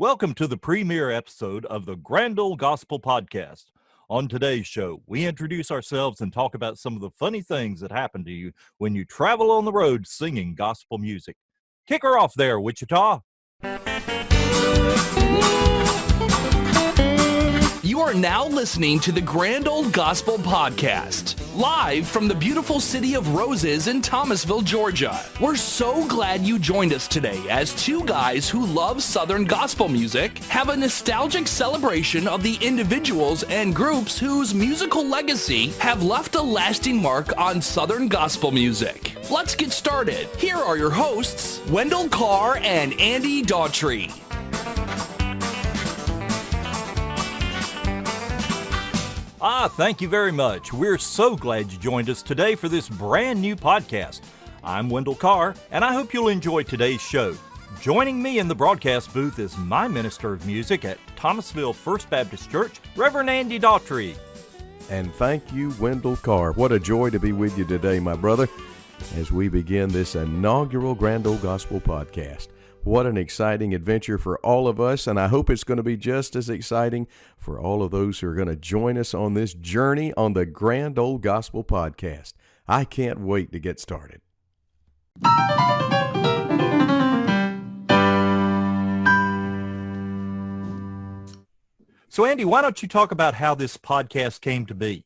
Welcome to the premiere episode of the Grand Old Gospel Podcast. On today's show, we introduce ourselves and talk about some of the funny things that happen to you when you travel on the road singing gospel music. Kick her off there, Wichita. You are now listening to the Grand Old Gospel Podcast, live from the beautiful city of Roses in Thomasville, Georgia. We're so glad you joined us today as two guys who love Southern gospel music have a nostalgic celebration of the individuals and groups whose musical legacy have left a lasting mark on Southern gospel music. Let's get started. Here are your hosts, Wendell, Carr, and Andy Daughtry. Thank you very much. We're so glad you joined us today for this brand new podcast. I'm Wendell Carr, and I hope you'll enjoy today's show. Joining me in the broadcast booth is my minister of music at Thomasville First Baptist Church, Reverend Andy Daughtry. And thank you, Wendell Carr. What a joy to be with you today, my brother, as we begin this inaugural Grand Old Gospel Podcast. What an exciting adventure for all of us, and I hope it's going to be just as exciting for all of those who are going to join us on this journey on the Grand Old Gospel Podcast. I can't wait to get started. So, Andy, why don't you talk about how this podcast came to be?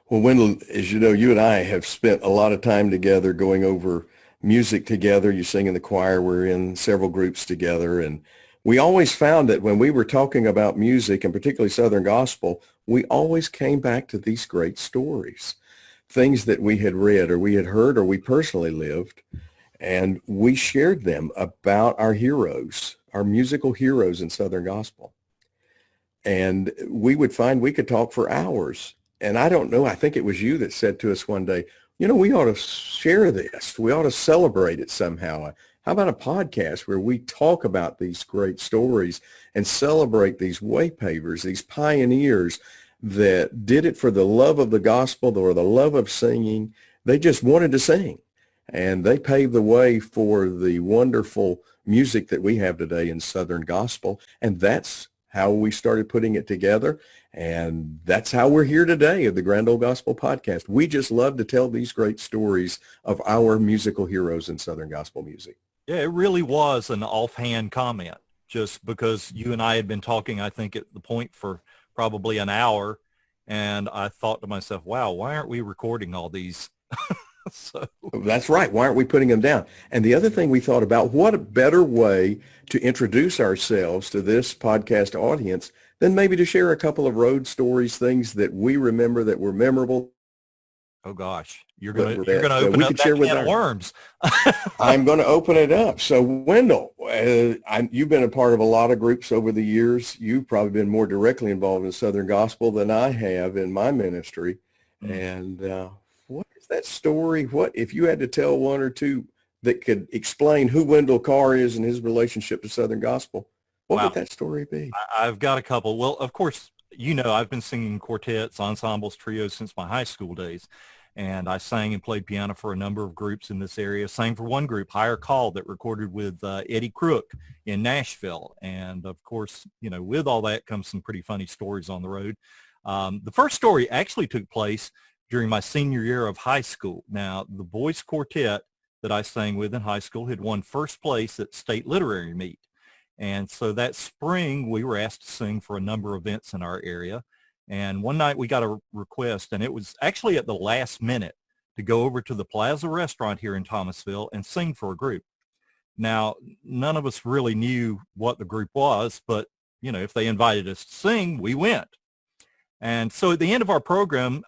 Well, Wendell, as you know, you and I have spent a lot of time together going over music together. You sing in the choir. We're in several groups together. And we always found that when we were talking about music, and particularly Southern gospel, we always came back to these great stories, things that we had read or we had heard or we personally lived. And we shared them about our heroes, our musical heroes in Southern gospel. And we would find we could talk for hours. And I don't know, I think it was you that said to us one day, you know, we ought to share this. We ought to celebrate it somehow. How about a podcast where we talk about these great stories and celebrate these waypavers, these pioneers that did it for the love of the gospel or the love of singing. They just wanted to sing, and they paved the way for the wonderful music that we have today in Southern gospel, and that's how we started putting it together. And that's how we're here today at the Grand Old Gospel Podcast. We just love to tell these great stories of our musical heroes in Southern gospel music. Yeah, it really was an offhand comment, just because you and I had been talking, I think, at the point for probably an hour. And I thought to myself, wow, why aren't we recording all these? So that's right. Why aren't we putting them down? And the other thing we thought about, what a better way to introduce ourselves to this podcast audience than maybe to share a couple of road stories, things that we remember that were memorable. Oh gosh, you're gonna open up that can of worms. I'm going to open it up. So Wendell, you've been a part of a lot of groups over the years. You've probably been more directly involved in Southern gospel than I have in my ministry. And what is that story? What if you had to tell one or two that could explain who Wendell Carr is and his relationship to Southern gospel? What would that story be? I've got a couple. Well, of course, you know, I've been singing quartets, ensembles, trios since my high school days. And I sang and played piano for a number of groups in this area. Sang for one group, Higher Call, that recorded with Eddie Crook in Nashville. And of course, you know, with all that comes some pretty funny stories on the road. The first story actually took place during my senior year of high school. Now, the boys quartet that I sang with in high school had won first place at state literary meet. And so that spring, we were asked to sing for a number of events in our area. And one night we got a request, and it was actually at the last minute, to go over to the Plaza restaurant here in Thomasville and sing for a group. Now, none of us really knew what the group was, but, you know, if they invited us to sing, we went. And so at the end of our program,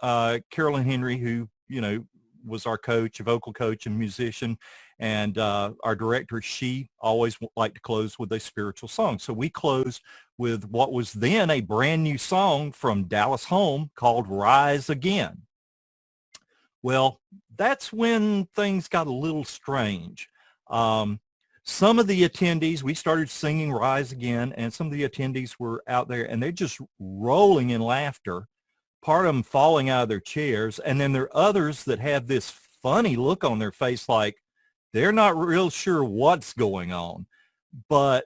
Carolyn Henry, who, you know, was our coach, a vocal coach and musician, and our director, she always liked to close with a spiritual song. So we closed with what was then a brand new song from Dallas Home called Rise Again. Well, that's when things got a little strange. Some of the attendees, we started singing Rise Again, and some of the attendees were out there, and they're just rolling in laughter, part of them falling out of their chairs. And then there are others that have this funny look on their face, like they're not real sure what's going on. But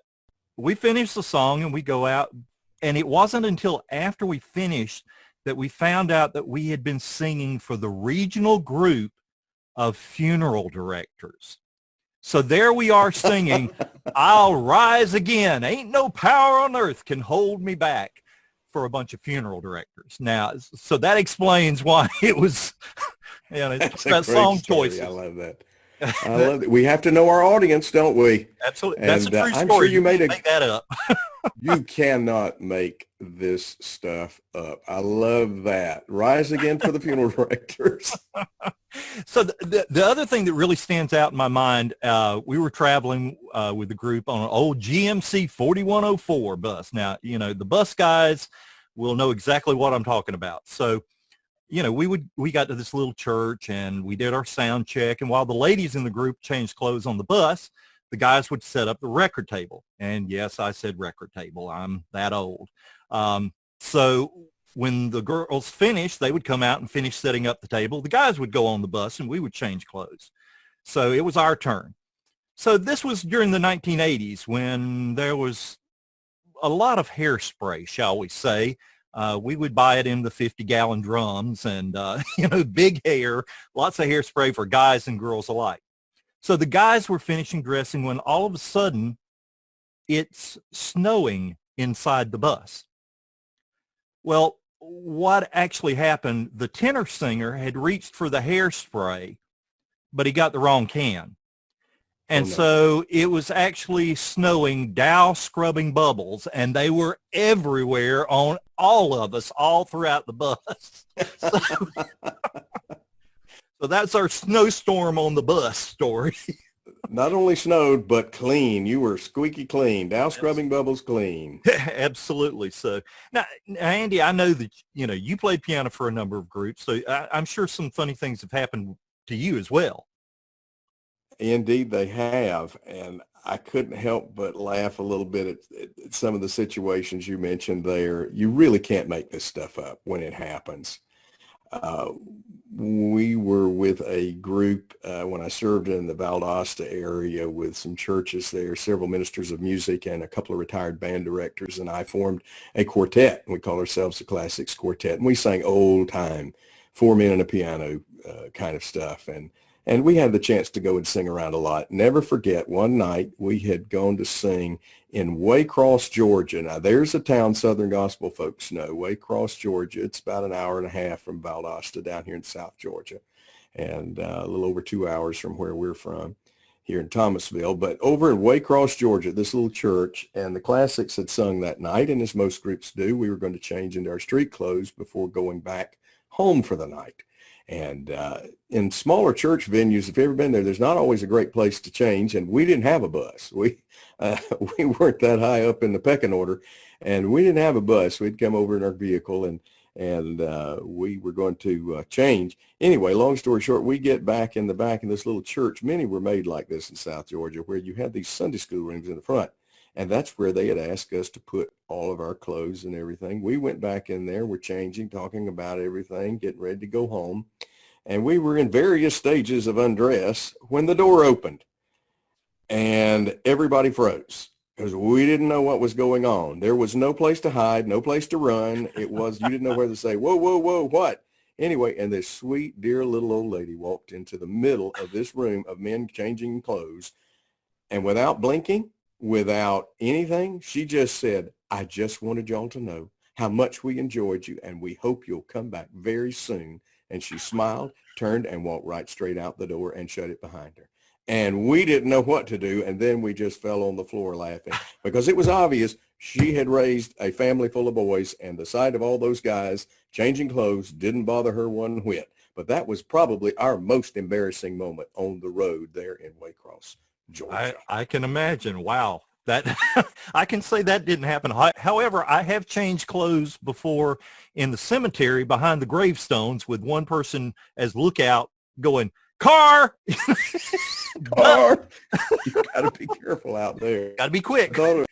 we finished the song and we go out, and it wasn't until after we finished that we found out that we had been singing for the regional group of funeral directors. So there we are singing, I'll rise again. Ain't no power on earth can hold me back, for a bunch of funeral directors. Now, so that explains why it was, That's a that great song story. choices. I love that. I love it. We have to know our audience, don't we? Absolutely. That's a true story. I'm sure you made that up. You cannot make this stuff up. I love that. Rise again for the funeral directors. So the other thing that really stands out in my mind, we were traveling with the group on an old GMC 4104 bus. Now, the bus guys will know exactly what I'm talking about. So, we got to this little church and we did our sound check. And while the ladies in the group changed clothes on the bus, the guys would set up the record table. And yes, I said record table. I'm that old. So when the girls finished, they would come out and finish setting up the table. The guys would go on the bus and we would change clothes. So it was our turn. So this was during the 1980s when there was a lot of hairspray, shall we say. We would buy it in the 50-gallon drums and, big hair, lots of hairspray for guys and girls alike. So the guys were finishing dressing when all of a sudden it's snowing inside the bus. Well, what actually happened, the tenor singer had reached for the hairspray, but he got the wrong can. And so it was actually snowing Dow scrubbing bubbles, and they were everywhere on all of us, all throughout the bus. So that's our snowstorm on the bus story. Not only snowed, but clean. You were squeaky clean. Dow scrubbing bubbles clean. Absolutely. So now, Andy, I know that, you played piano for a number of groups, so I'm sure some funny things have happened to you as well. Indeed, they have. And I couldn't help but laugh a little bit at some of the situations you mentioned there. You really can't make this stuff up when it happens. We were with a group when I served in the Valdosta area with some churches there, several ministers of music and a couple of retired band directors, and I formed a quartet. We call ourselves the Classics Quartet, and we sang old time, 4 men and a piano kind of stuff. And we had the chance to go and sing around a lot. Never forget, one night we had gone to sing in Waycross, Georgia. Now, there's a town Southern Gospel folks know, Waycross, Georgia. It's about an hour and a half from Valdosta down here in South Georgia, and a little over 2 hours from where we're from here in Thomasville. But over in Waycross, Georgia, this little church, and the Classics had sung that night, and as most groups do, we were going to change into our street clothes before going back home for the night. And in smaller church venues, if you've ever been there, there's not always a great place to change. And we didn't have a bus. We weren't that high up in the pecking order, and we didn't have a bus. We'd come over in our vehicle, and we were going to change. Anyway, long story short, we get back in the back in this little church. Many were made like this in South Georgia, where you had these Sunday school rooms in the front. And that's where they had asked us to put all of our clothes and everything. We went back in there, we're changing, talking about everything, getting ready to go home. And we were in various stages of undress when the door opened. And everybody froze because we didn't know what was going on. There was no place to hide, no place to run. It was, you didn't know where to say, whoa, whoa, whoa, what? Anyway, and this sweet, dear little old lady walked into the middle of this room of men changing clothes. And without blinking, without anything, she just said, I just wanted y'all to know how much we enjoyed you, and we hope you'll come back very soon. And she smiled, turned, and walked right straight out the door and shut it behind her. And we didn't know what to do, and then we just fell on the floor laughing because it was obvious she had raised a family full of boys, and the sight of all those guys changing clothes didn't bother her one whit. But that was probably our most embarrassing moment on the road there in Waycross, Georgia. I can imagine. Wow. That I can say that didn't happen. However, I have changed clothes before in the cemetery behind the gravestones with one person as lookout going, Carr! Carr! You got to be careful out there. Got to be quick. I thought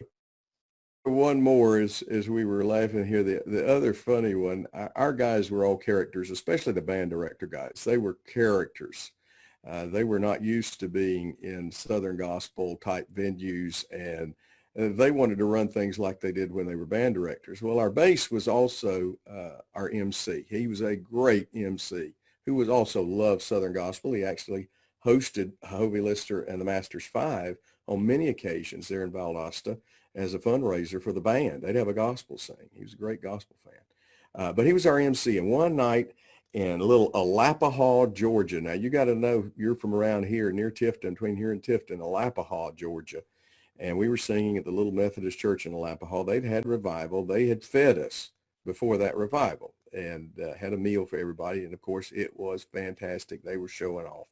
of one more as we were laughing here. The other funny one, our guys were all characters, especially the band director guys. They were characters. They were not used to being in Southern Gospel type venues, and they wanted to run things like they did when they were band directors. Well, our bass was also our MC. He was a great MC who was also loved Southern gospel. He actually hosted Hovey Lister and the Masters 5 on many occasions there in Valdosta as a fundraiser for the band. They'd have a gospel sing. He was a great gospel fan. But he was our MC. And one night in little Alapahaw, Georgia. Now, you got to know, you're from around here near Tifton, between here and Tifton, Alapahaw, Georgia. And we were singing at the little Methodist church in Alapahaw. They'd had revival. They had fed us before that revival and had a meal for everybody. And, of course, it was fantastic. They were showing off.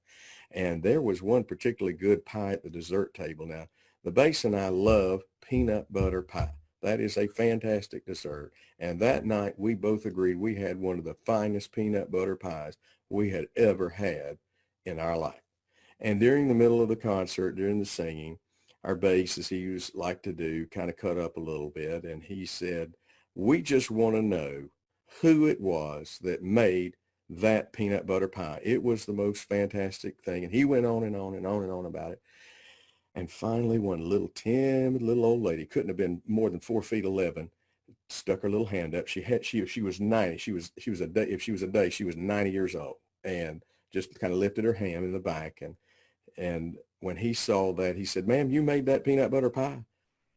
And there was one particularly good pie at the dessert table. Now, the bass and I love peanut butter pie. That is a fantastic dessert. And that night, we both agreed we had one of the finest peanut butter pies we had ever had in our life. And during the middle of the concert, during the singing, our bass, as he used like to do, kind of cut up a little bit. And he said, we just want to know who it was that made that peanut butter pie. It was the most fantastic thing. And he went on and on and on and on about it. And finally, one little timid little old lady, couldn't have been more than 4'11", stuck her little hand up. She was 90. She was a day. If she was a day, she was 90 years old, and just kind of lifted her hand in the back. And when he saw that, he said, "Ma'am, you made that peanut butter pie?"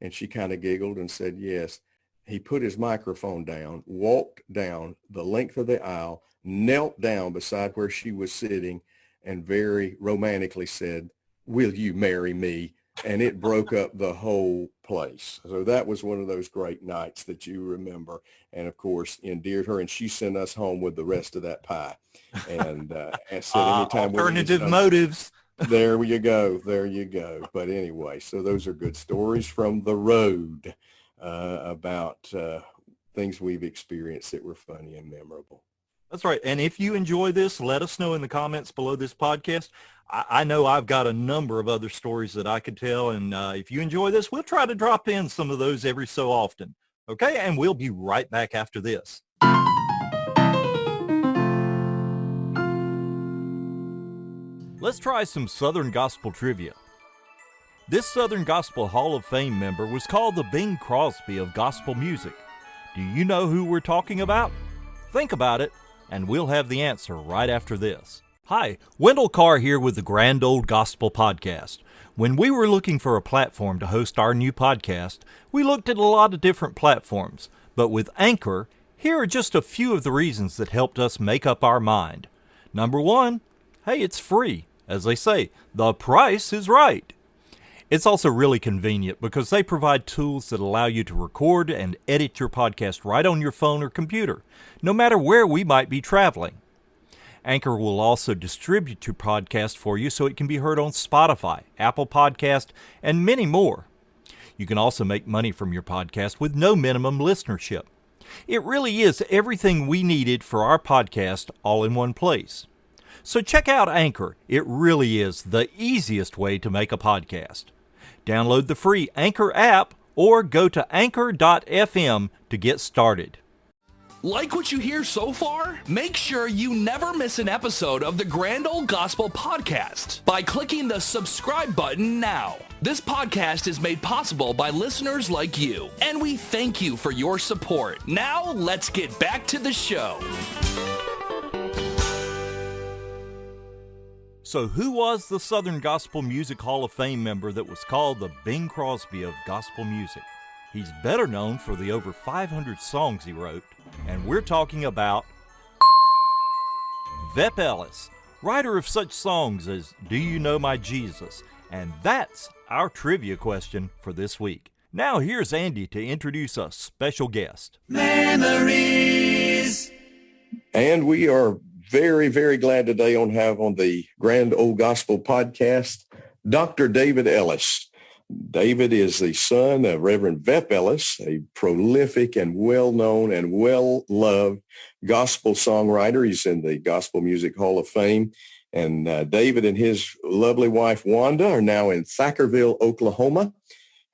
And she kind of giggled and said, "Yes." He put his microphone down, walked down the length of the aisle, knelt down beside where she was sitting, and very romantically said, "Will you marry me?" And it broke up the whole place. So that was one of those great nights that you remember, and of course endeared her. And she sent us home with the rest of that pie. And said, anytime alternative motives. There you go. There you go. But anyway, so those are good stories from the road about things we've experienced that were funny and memorable. That's right. And if you enjoy this, let us know in the comments below this podcast. I know I've got a number of other stories that I could tell. And if you enjoy this, we'll try to drop in some of those every so often. Okay. And we'll be right back after this. Let's try some Southern Gospel trivia. This Southern Gospel Hall of Fame member was called the Bing Crosby of gospel music. Do you know who we're talking about? Think about it, and we'll have the answer right after this. Hi, Wendell Carr here with the Grand Old Gospel Podcast. When we were looking for a platform to host our new podcast, we looked at a lot of different platforms. But with Anchor, here are just a few of the reasons that helped us make up our mind. Number one, hey, it's free. As they say, the price is right. It's also really convenient because they provide tools that allow you to record and edit your podcast right on your phone or computer, no matter where we might be traveling. Anchor will also distribute your podcast for you so it can be heard on Spotify, Apple Podcast, and many more. You can also make money from your podcast with no minimum listenership. It really is everything we needed for our podcast all in one place. So check out Anchor. It really is the easiest way to make a podcast. Download the free Anchor app or go to anchor.fm to get started. Like what you hear so far? Make sure you never miss an episode of the Grand Old Gospel Podcast by clicking the subscribe button now. This podcast is made possible by listeners like you, and we thank you for your support. Now, let's get back to the show. So who was the Southern Gospel Music Hall of Fame member that was called the Bing Crosby of gospel music? He's better known for the over 500 songs he wrote, and we're talking about Vep Ellis, writer of such songs as Do You Know My Jesus? And that's our trivia question for this week. Now here's Andy to introduce a special guest. Memories! And we are very, very glad today to have on the Grand Old Gospel Podcast, Dr. David Ellis. David is the son of Reverend Vep Ellis, a prolific and well-known and well-loved gospel songwriter. He's in the Gospel Music Hall of Fame. And David and his lovely wife, Wanda, are now in Thackerville, Oklahoma.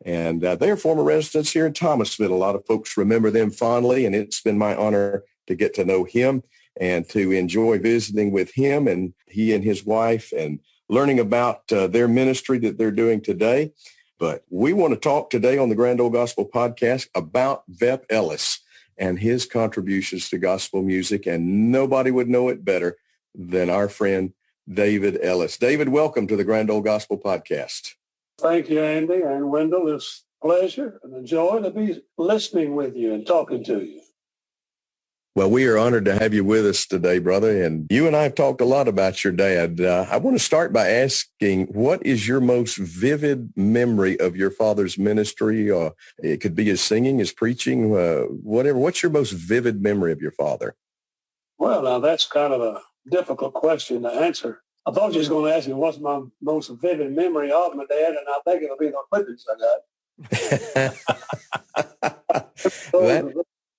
And they are former residents here in Thomasville. A lot of folks remember them fondly, and it's been my honor to get to know him and to enjoy visiting with him and he and his wife and learning about their ministry that they're doing today. But we want to talk today on the Grand Old Gospel Podcast about Vep Ellis and his contributions to gospel music, and nobody would know it better than our friend David Ellis. David, welcome to the Grand Old Gospel Podcast. Thank you, Andy and Wendell. It's a pleasure and a joy to be listening with you and talking to you. Well, we are honored to have you with us today, brother. And you and I have talked a lot about your dad. I want to start by asking, what is your most vivid memory of your father's ministry? Or it could be his singing, his preaching, whatever. What's your most vivid memory of your father? Well, now that's kind of a difficult question to answer. I thought you was going to ask me what's my most vivid memory of my dad, and I think it'll be the whippings I got.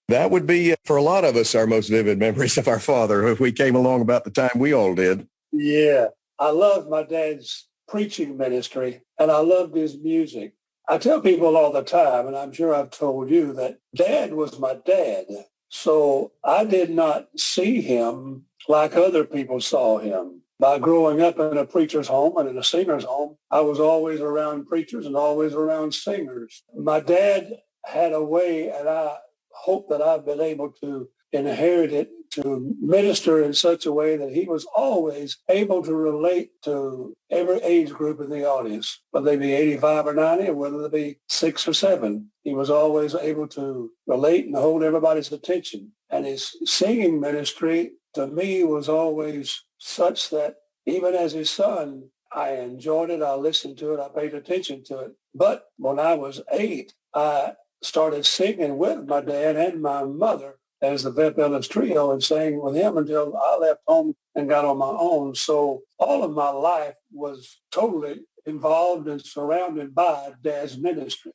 That would be, for a lot of us, our most vivid memories of our father, if we came along about the time we all did. Yeah. I loved my dad's preaching ministry, and I loved his music. I tell people all the time, and I'm sure I've told you, that Dad was my dad. So I did not see him like other people saw him. By growing up in a preacher's home and in a singer's home, I was always around preachers and always around singers. My dad had a way, and I hope that I've been able to inherit it, to minister in such a way that he was always able to relate to every age group in the audience, whether they be 85 or 90 or whether they be 6 or 7. He was always able to relate and hold everybody's attention. And his singing ministry to me was always such that even as his son, I enjoyed it, I listened to it, I paid attention to it. But when I was 8, I started singing with my dad and my mother as the Vep Ellis Trio and sang with him until I left home and got on my own. So all of my life was totally involved and surrounded by Dad's ministry.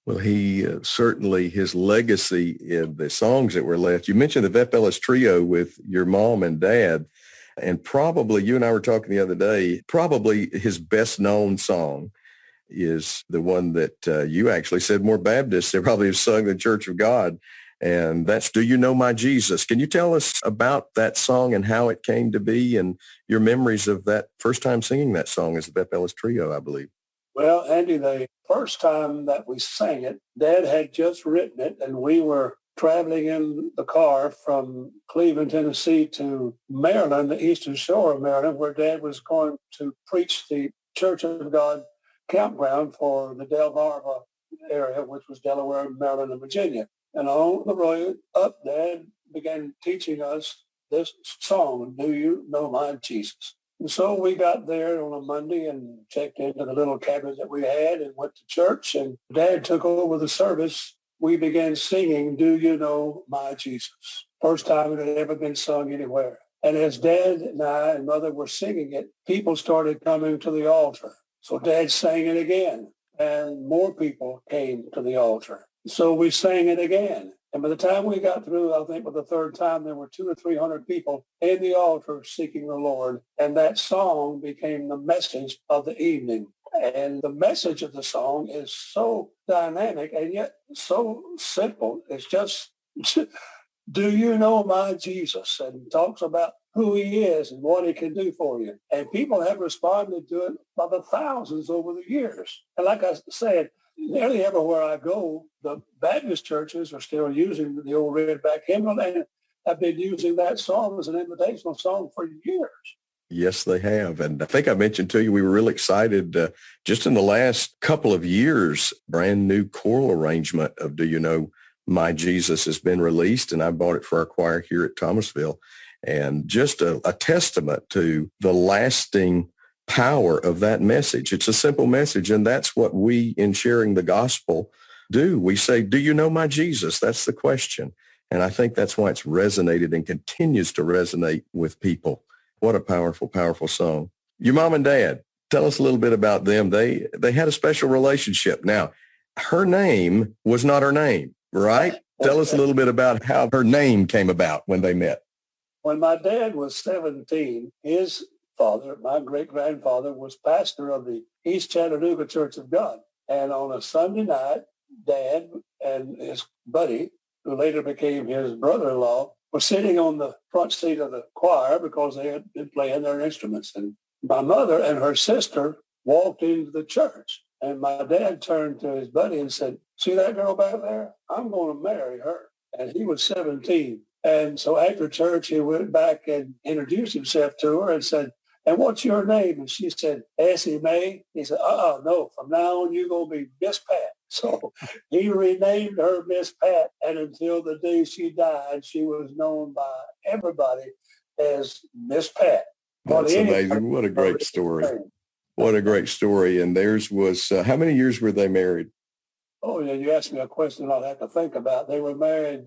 Well, he certainly, his legacy in the songs that were left. You mentioned the Vep Ellis Trio with your mom and dad, and probably, you and I were talking the other day, probably his best known song is the one that you actually said more Baptists they probably have sung the Church of God, and that's Do You Know My Jesus? Can you tell us about that song and how it came to be and your memories of that first time singing that song as the Vep Ellis Trio, I believe? Well, Andy, the first time that we sang it, Dad had just written it, and we were traveling in the car from Cleveland, Tennessee to Maryland, the eastern shore of Maryland, where Dad was going to preach the Church of God campground for the Delmarva area, which was Delaware, Maryland, and Virginia. And on the road up, Dad began teaching us this song, Do You Know My Jesus? And so we got there on a Monday and checked into the little cabin that we had and went to church, and Dad took over the service. We began singing, Do You Know My Jesus? First time it had ever been sung anywhere. And as Dad and I and Mother were singing it, people started coming to the altar. So Dad sang it again, and more people came to the altar. So we sang it again. And by the time we got through, I think with the third time, there were 200 or 300 people in the altar seeking the Lord. And that song became the message of the evening. And the message of the song is so dynamic and yet so simple. It's just, do you know my Jesus? And talks about who he is and what he can do for you. And people have responded to it by the thousands over the years. And like I said, nearly everywhere I go, the Baptist churches are still using the old redback hymnal and have been using that song as an invitational song for years. Yes, they have. And I think I mentioned to you, we were really excited just in the last couple of years, brand new choral arrangement of Do You Know My Jesus has been released, and I bought it for our choir here at Thomasville. And just a testament to the lasting power of that message. It's a simple message, and that's what we, in sharing the gospel, do. We say, do you know my Jesus? That's the question. And I think that's why it's resonated and continues to resonate with people. What a powerful, powerful song. Your mom and dad, tell us a little bit about them. They had a special relationship. Now, her name was not her name, right? Tell us a little bit about how her name came about when they met. When my dad was 17, his father, my great-grandfather, was pastor of the East Chattanooga Church of God. And on a Sunday night, Dad and his buddy, who later became his brother-in-law, were sitting on the front seat of the choir because they had been playing their instruments. And my mother and her sister walked into the church. And my dad turned to his buddy and said, see that girl back there? I'm going to marry her. And he was 17. And so after church, he went back and introduced himself to her and said, and what's your name? And she said, Essie Mae. He said, no, from now on, you're going to be Miss Pat. So he renamed her Miss Pat. And until the day she died, she was known by everybody as Miss Pat. That's amazing. What a great story. What a great story. And theirs was, how many years were they married? Oh, yeah, you asked me a question I'll have to think about. They were married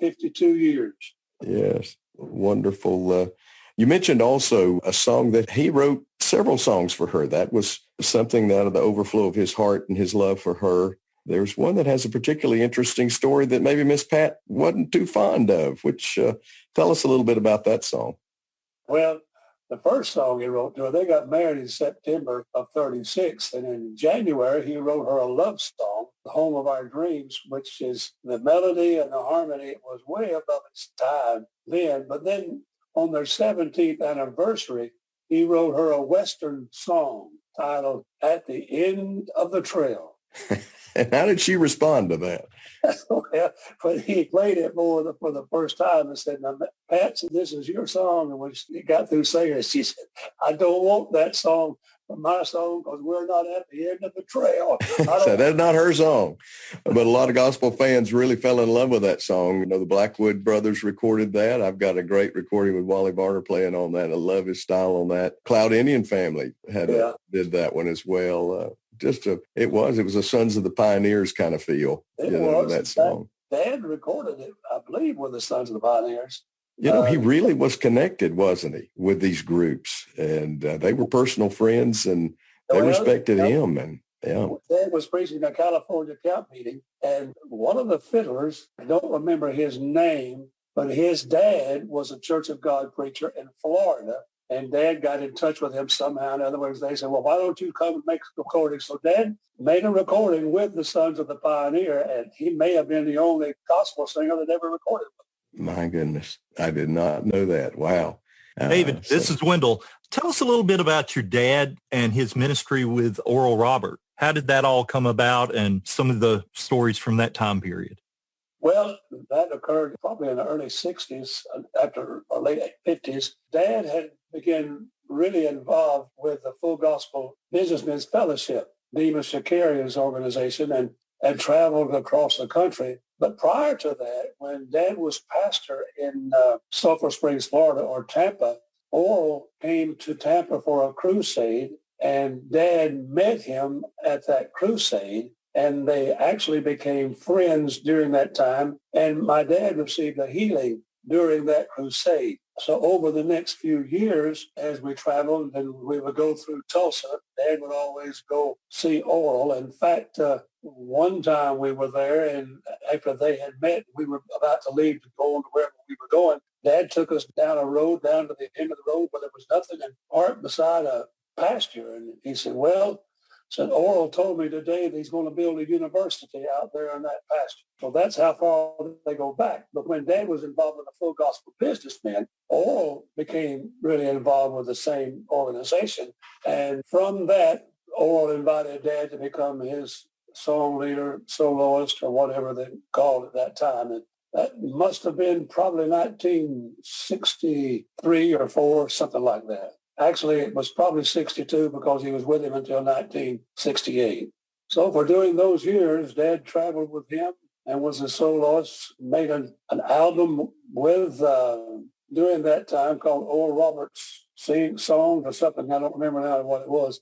52 years. Yes, wonderful. You mentioned also a song that he wrote, several songs for her. That was something out of the overflow of his heart and his love for her. There's one that has a particularly interesting story that maybe Miss Pat wasn't too fond of, which tell us a little bit about that song. Well, the first song he wrote to her, they got married in September of 36. And in January, he wrote her a love song, The Home of Our Dreams, which is the melody and the harmony was way above its time then. But then on their 17th anniversary, he wrote her a Western song titled At the End of the Trail. And how did she respond to that? Well, when he played it for the first time and said, now, Pat, this is your song. And when she got through singing it, she said, I don't want that song for my song because we're not at the end of the trail. So that's not her song. But a lot of gospel fans really fell in love with that song. You know, the Blackwood brothers recorded that. I've got a great recording with Wally Barner playing on that. I love his style on that. Cloud Indian Family did that one as well. It was a Sons of the Pioneers kind of feel. That song. Dad recorded it, I believe, with the Sons of the Pioneers. He really was connected, wasn't he, with these groups, and they were personal friends, and they respected him. And Dad was preaching a California camp meeting, and one of the fiddlers, I don't remember his name, but his dad was a Church of God preacher in Florida. And Dad got in touch with him somehow. In other words, they said, well, why don't you come and make a recording? So Dad made a recording with the Sons of the Pioneer, and he may have been the only gospel singer that ever recorded with them. My goodness. I did not know that. Wow. David, this is Wendell. Tell us a little bit about your dad and his ministry with Oral Robert. How did that all come about and some of the stories from that time period? Well, that occurred probably in the early 60s, after the late 50s. Dad had begun really involved with the Full Gospel Businessmen's Fellowship, Demas Shakarian's organization, and traveled across the country. But prior to that, when Dad was pastor in Sulphur Springs, Florida, or Tampa, Oral came to Tampa for a crusade, and Dad met him at that crusade. And they actually became friends during that time. And my dad received a healing during that crusade. So over the next few years, as we traveled and we would go through Tulsa, Dad would always go see Oral. In fact, one time we were there, and after they had met, we were about to leave to go on to wherever we were going. Dad took us down a road, down to the end of the road where there was nothing, and parked beside a pasture. And he said, Oral told me today that he's going to build a university out there in that pasture. So that's how far they go back. But when Dad was involved with the Full Gospel Businessmen, Oral became really involved with the same organization. And from that, Oral invited Dad to become his song leader, soloist, or whatever they called it at that time. And that must have been probably 1963 or 4, something like that. Actually, it was probably 62 because he was with him until 1968. So for during those years, Dad traveled with him and was a soloist, made an album with, during that time, called Oral Roberts Songs or something. I don't remember now what it was.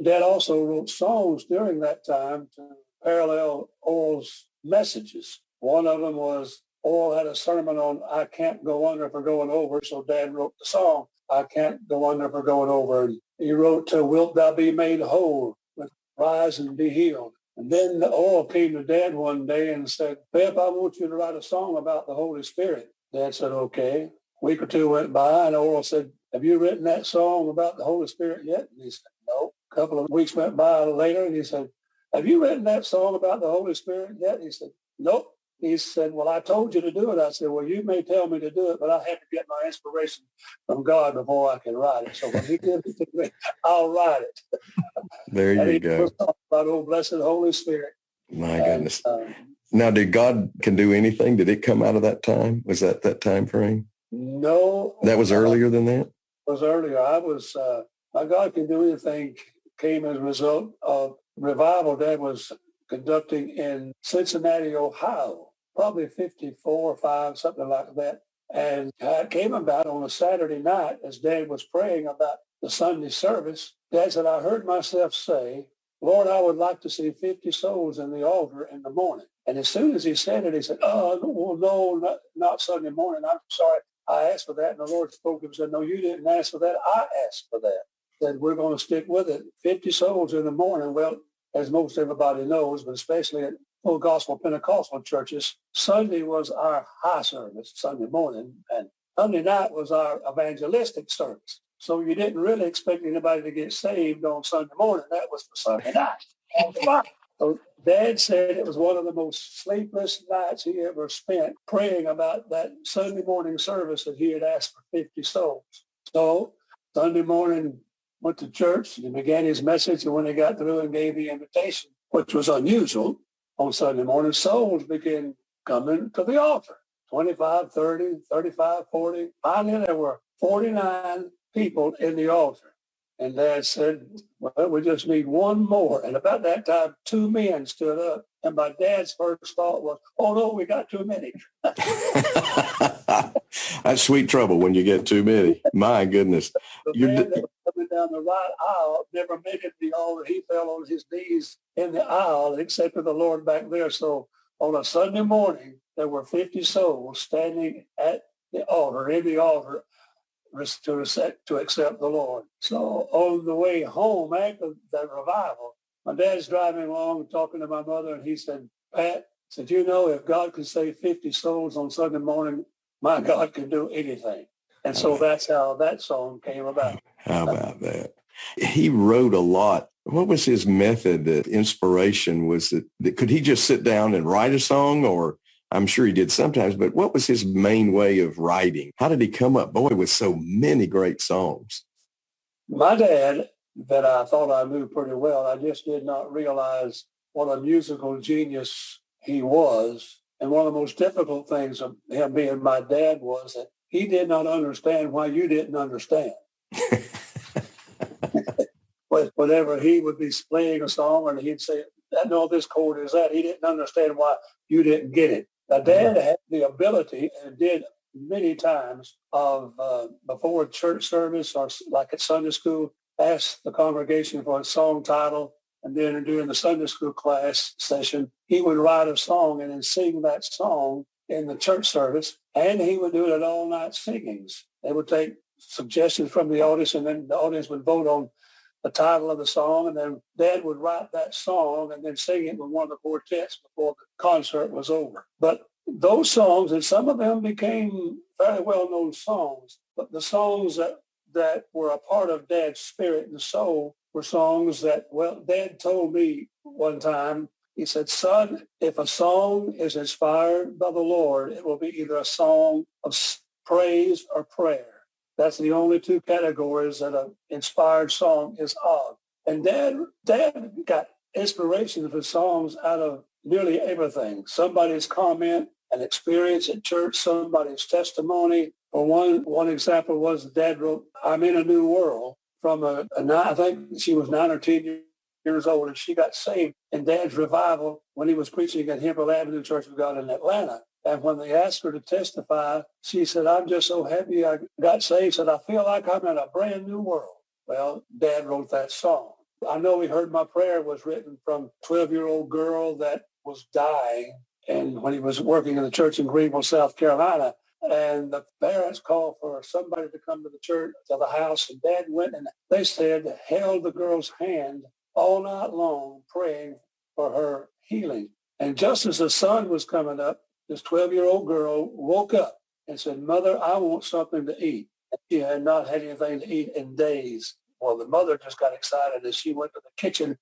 Dad also wrote songs during that time to parallel Oral's messages. One of them was Oral had a sermon on I Can't Go Under for Going Over, so Dad wrote the song I Can't Go Under for Going Over. He wrote, Wilt Thou Be Made Whole, with Rise and Be Healed. And then Oral came to Dad one day and said, Vep, I want you to write a song about the Holy Spirit. Dad said, okay. A week or two went by, and Oral said, have you written that song about the Holy Spirit yet? And he said, no. A couple of weeks went by later, and he said, have you written that song about the Holy Spirit yet? He said, nope. he said, well, I told you to do it. I said, well, you may tell me to do it, but I have to get my inspiration from God before I can write it. So when he gives it to me, I'll write it. There and you he go. was talking about, oh, blessed Holy Spirit. My goodness. Now, did God can do anything? Did it come out of that time? Was that time frame? No. That was earlier than that? It was earlier. My God Can Do Anything came as a result of revival Dad was conducting in Cincinnati, Ohio, probably 54 or 5, something like that. And it came about on a Saturday night as Dad was praying about the Sunday service. Dad said, I heard myself say, Lord, I would like to see 50 souls in the altar in the morning. And as soon as he said it, he said, oh, well, no, not Sunday morning. I'm sorry. I asked for that. And the Lord spoke to him and said, no, you didn't ask for that. I asked for that. Said, we're going to stick with it. 50 souls in the morning. Well, as most everybody knows, but especially at full gospel Pentecostal churches, Sunday was our high service, Sunday morning, and Sunday night was our evangelistic service. So you didn't really expect anybody to get saved on Sunday morning. That was for Sunday night. So Dad said it was one of the most sleepless nights he ever spent praying about that Sunday morning service that he had asked for 50 souls. So Sunday morning, went to church and began his message. And when he got through and gave the invitation, which was unusual on Sunday morning, souls began coming to the altar. 25, 30, 35, 40. Finally, there were 49 people in the altar. And Dad said, well, we just need one more. And about that time, 2 men stood up. And my dad's first thought was, oh, no, we got too many. That's sweet trouble when you get too many. My goodness. The man that was coming down the right aisle never made it to the altar. He fell on his knees in the aisle and accepted the Lord back there. So on a Sunday morning, there were 50 souls standing at the altar, in the altar, to accept the Lord. So on the way home after that revival, my dad's driving along talking to my mother, and he said, Pat, said, you know, if God could save 50 souls on Sunday morning, my God can do anything. And so that's how that song came about. How about that? He wrote a lot. What was his method, inspiration? Was it, could he just sit down and write a song? Or I'm sure he did sometimes, but what was his main way of writing? How did he come up, boy, with so many great songs? My dad, that I thought I knew pretty well, I just did not realize what a musical genius he was. And one of the most difficult things of him being my dad was that he did not understand why you didn't understand. Whenever he would be playing a song and he'd say, no, this chord is that, he didn't understand why you didn't get it. Now, Dad had the ability, and did many times, of before church service or like at Sunday school, ask the congregation for a song title. And then during the Sunday school class session, he would write a song and then sing that song in the church service. And he would do it at all-night singings. They would take suggestions from the audience, and then the audience would vote on the title of the song. And then Dad would write that song and then sing it with one of the quartets before the concert was over. But those songs, and some of them became fairly well-known songs, but the songs that were a part of Dad's spirit and soul were songs that, well, Dad told me one time, he said, son, if a song is inspired by the Lord, it will be either a song of praise or prayer. That's the only two categories that an inspired song is of. And Dad got inspiration for songs out of nearly everything. Somebody's comment, an experience at church, somebody's testimony. For one example was Dad wrote, I'm in a New World, from I think she was 9 or 10 years old, and she got saved in Dad's revival when he was preaching at Hempel Avenue Church of God in Atlanta. And when they asked her to testify, she said, I'm just so happy I got saved. Said, I feel like I'm in a brand new world. Well, Dad wrote that song. I know he heard my prayer was written from a 12-year-old girl that was dying. And when he was working in the church in Greenville, South Carolina, and the parents called for somebody to come to the church, to the house, and Dad went, and they said, held the girl's hand all night long, praying for her healing. And just as the sun was coming up, this 12-year-old girl woke up and said, Mother, I want something to eat. And she had not had anything to eat in days. Well, the mother just got excited as she went to the kitchen,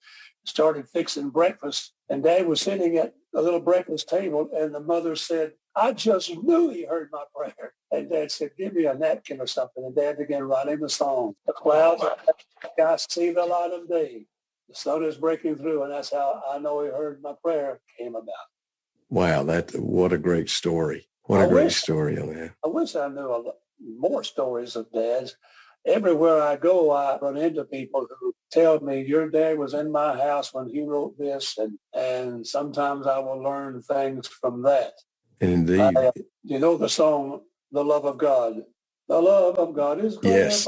started fixing breakfast. And Dad was sitting at a little breakfast table, and the mother said, I just knew he heard my prayer. And Dad said, give me a napkin or something. And Dad began writing the song. The clouds, I see the light of day. The sun is breaking through, and that's how I know he heard my prayer came about. Wow, what a great story. What a great story on that. I wish I knew more stories of Dad's. Everywhere I go, I run into people who tell me, your dad was in my house when he wrote this, and sometimes I will learn things from that. Indeed. You know the song, The Love of God? The love of God is great. Yes,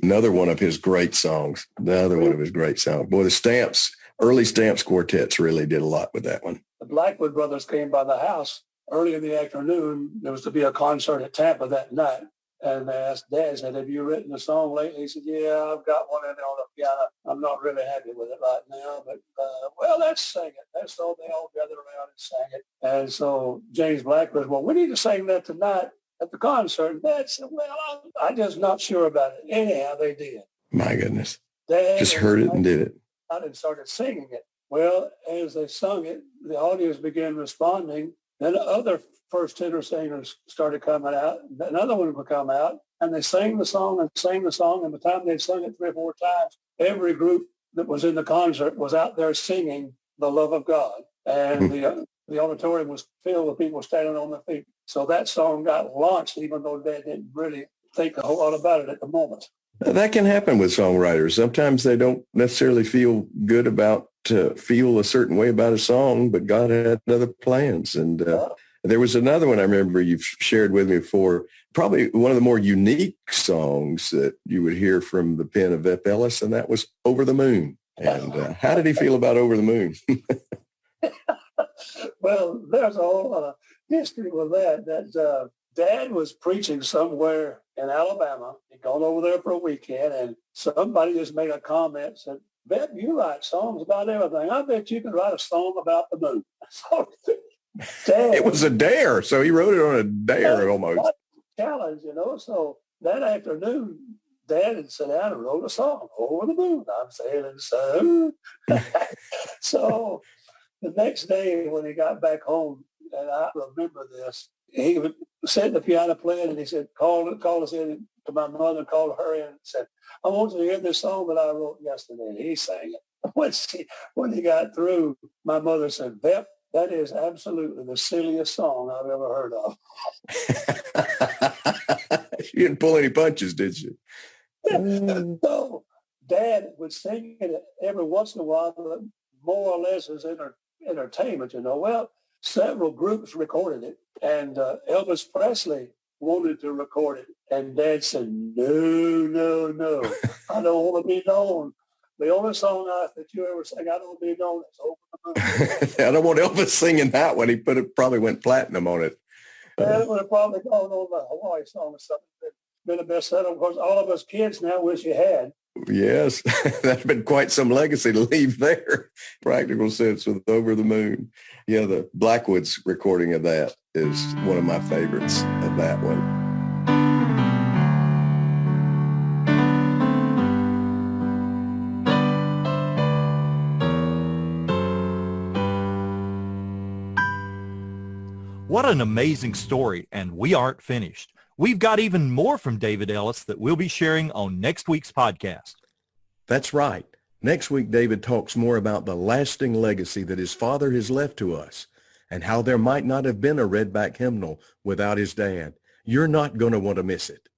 another one of his great songs. Boy, the early Stamps quartets really did a lot with that one. The Blackwood brothers came by the house early in the afternoon. There was to be a concert at Tampa that night. And they asked Dad, said, have you written a song lately? He said, yeah, I've got one in there on the piano. I'm not really happy with it right now, but, well, let's sing it. That's so they all gathered around and sang it. And so James Blackwood, well, we need to sing that tonight at the concert. And Dad said, well, I'm just not sure about it. Anyhow, they did. My goodness. Dad just heard it and did it. And started singing it. Well, as they sung it, the audience began responding. Then other first tenor singers started coming out. Another one would come out, and they sang the song and sang the song. And by the time they'd sung it 3 or 4 times, every group that was in the concert was out there singing The Love of God. And the auditorium was filled with people standing on their feet. So that song got launched, even though Dad didn't really think a whole lot about it at the moment. That can happen with songwriters. Sometimes they don't necessarily feel good about feel a certain way about a song, but God had other plans. And there was another one I remember you've shared with me before, probably one of the more unique songs that you would hear from the pen of Vep Ellis, and that was Over the Moon. And how did he feel about Over the Moon? Well, there's a whole lot of history with that. Dad was preaching somewhere in Alabama. He'd gone over there for a weekend, and somebody just made a comment, said, Vep, you write songs about everything. I bet you can write a song about the moon. So, Dad, it was a dare, so he wrote it on a dare almost. Challenge, So that afternoon, Dad had sat down and wrote a song, Over the Moon. I'm sailing so. So the next day when he got back home, and I remember this, he would sit at the piano playing, and he said, called us in to my mother, called her in and said, I want you to hear this song that I wrote yesterday. And he sang it. When he got through, my mother said, Vep, that is absolutely the silliest song I've ever heard of. You didn't pull any punches, did you? So Dad would sing it every once in a while, but more or less as entertainment, Well, several groups recorded it, and Elvis Presley wanted to record it, and Dad said, no, I don't want to be known. The only song that you ever sang, I don't want to be known, is Over the Moon. I don't want Elvis singing that one. He probably went platinum on it. It would have probably gone on the Hawaii song or something. Been the best seller. Of course, all of us kids now wish you had. Yes, that's been quite some legacy to leave there. Practical Sense with Over the Moon. Yeah, the Blackwoods recording of that is one of my favorites of that one. What an amazing story, and we aren't finished. We've got even more from David Ellis that we'll be sharing on next week's podcast. That's right. Next week, David talks more about the lasting legacy that his father has left to us and how there might not have been a Redback hymnal without his dad. You're not going to want to miss it.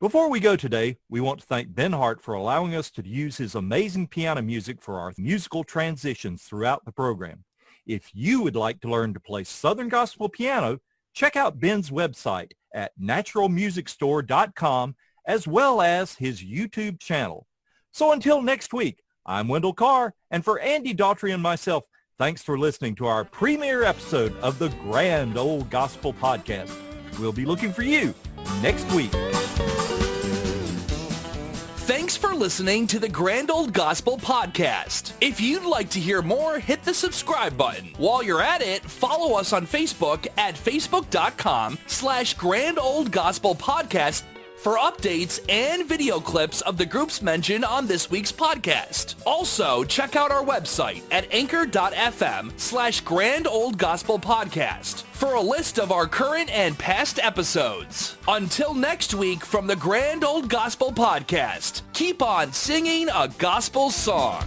Before we go today, we want to thank Ben Hart for allowing us to use his amazing piano music for our musical transitions throughout the program. If you would like to learn to play Southern Gospel piano, check out Ben's website at naturalmusicstore.com as well as his YouTube channel. So until next week, I'm Wendell Carr, and for Andy Daughtry and myself, thanks for listening to our premiere episode of the Grand Old Gospel Podcast. We'll be looking for you next week. Thanks for listening to the Grand Old Gospel Podcast. If you'd like to hear more, hit the subscribe button. While you're at it, follow us on Facebook at facebook.com/Grand Old Gospel Podcast. for updates and video clips of the groups mentioned on this week's podcast. Also, check out our website at anchor.fm/Grand Old Gospel Podcast for a list of our current and past episodes. Until next week from the Grand Old Gospel Podcast, keep on singing a gospel song.